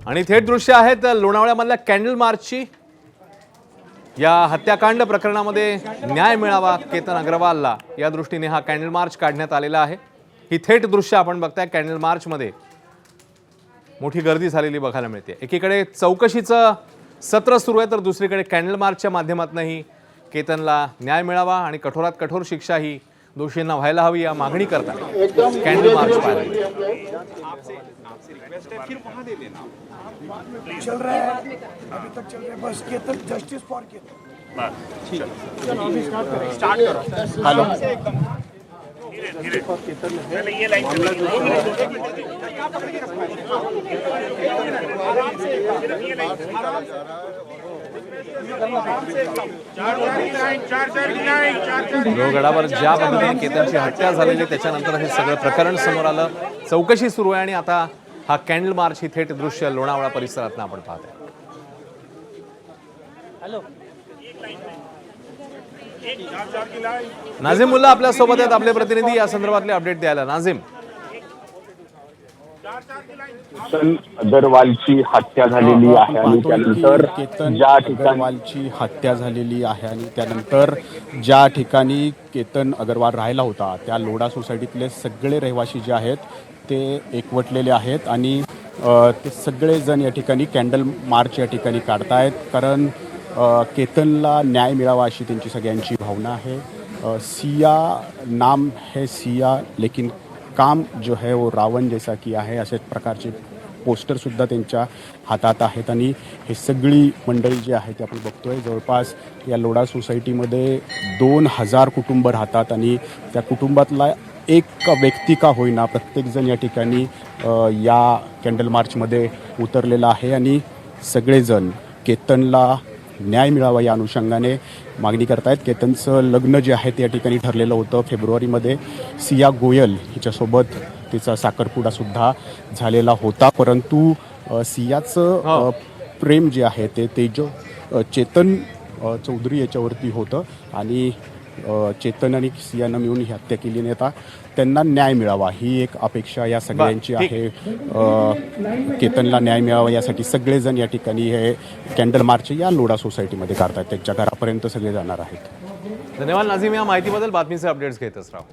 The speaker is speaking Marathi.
आणि थेट दृश्य आहेत लोणावळ्यामधल्या कॅन्डल मार्चची। या हत्याकांड प्रकरणामध्ये न्याय मिळावा केतन अग्रवालला या दृष्टीने हा कॅन्डल मार्च काढण्यात आलेला आहे। ही थेट दृश्य आपण बघताय। कॅन्डल मार्च मध्ये मोठी गर्दी झालेली बघायला मिळते। एकीकडे चौकशीचं सत्र सुरू आहे तर दुसरीकडे कॅन्डल मार्चच्या माध्यमातूनही केतनला न्याय मिळावा आणि कठोरात कठोर शिक्षा ही दोषींना व्हायला हवी या मागणी करतात कॅन्डल मार्च पाहायला। चल रहा है अभी तक चल रहा है बस केतन जस्टिस फॉर केतन ठीक है स्टार्ट करो हेलो पहले ये लाइन गडावर ज्या पद्धतीने केतनची हत्या झालेली त्याच्यानंतर हे सगळं प्रकरण समोर आलं। चौकशी सुरू आहे आणि आता हा कॅन्डल मार्च ही थेट दृश्य लोणावळा परिसरात आपण पाहतोय। नाझिम मुल्ला आपल्या सोबत आहेत आपले प्रतिनिधी या संदर्भातले अपडेट द्यायला। नाझिम, केतन अग्रवालची हत्या झालेली आहे आणि त्यानंतर ज्या अग्रवालची हत्या झालेली आहे आणि त्यानंतर ज्या ठिकाणी केतन अग्रवाल राहिला होता त्या लोढा सोसायटीतले सगळे रहिवासी जे आहेत ते एकवटलेले आहेत आणि ते सगळे जण या ठिकाणी कॅन्डल मार्च या ठिकाणी काढतायत कारण केतनला न्याय मिळावा अशी त्यांची सगळ्यांची भावना आहे। सिया नाम है सिया लेकिन काम जो है वो रावण जैसा किया है असे प्रकारचे पोस्टरसुद्धा त्यांच्या हातात आहेत आणि हे सगळी मंडळी जी आहे ते आपण बघतोय। जवळपास या लोढा सोसायटीमध्ये 2000 कुटुंब राहतात आणि त्या कुटुंबातला एक व्यक्ती का होईना प्रत्येकजण या ठिकाणी या कॅन्डल मार्चमध्ये उतरलेला आहे आणि सगळेजण केतनला न्याय मिळावा या अनुषंगाने मागणी करतायत। केतनचं लग्न जे आहे ते या ठिकाणी ठरलेलं होतं फेब्रुवारीमध्ये सिया गोयल हिच्यासोबत तिचा साखरपुडासुद्धा झालेला होता परंतु सियाचं प्रेम जे आहे ते जो चेतन चौधरी याच्यावरती होतं आणि चेतन आणि सियानं मिळून ही हत्या केली आणि आता त्यांना न्याय मिळावा ही एक अपेक्षा या सगळ्यांची आहे। केतनला न्याय मिळावा यासाठी सगळेजण या ठिकाणी हे कॅन्डल मार्च या लोढा सोसायटीमध्ये काढतात। त्यांच्या घरापर्यंत सगळे जाणार आहेत। धन्यवाद नाझिम, या माहितीबद्दल बातमीचे अपडेट्स घेतच राहू।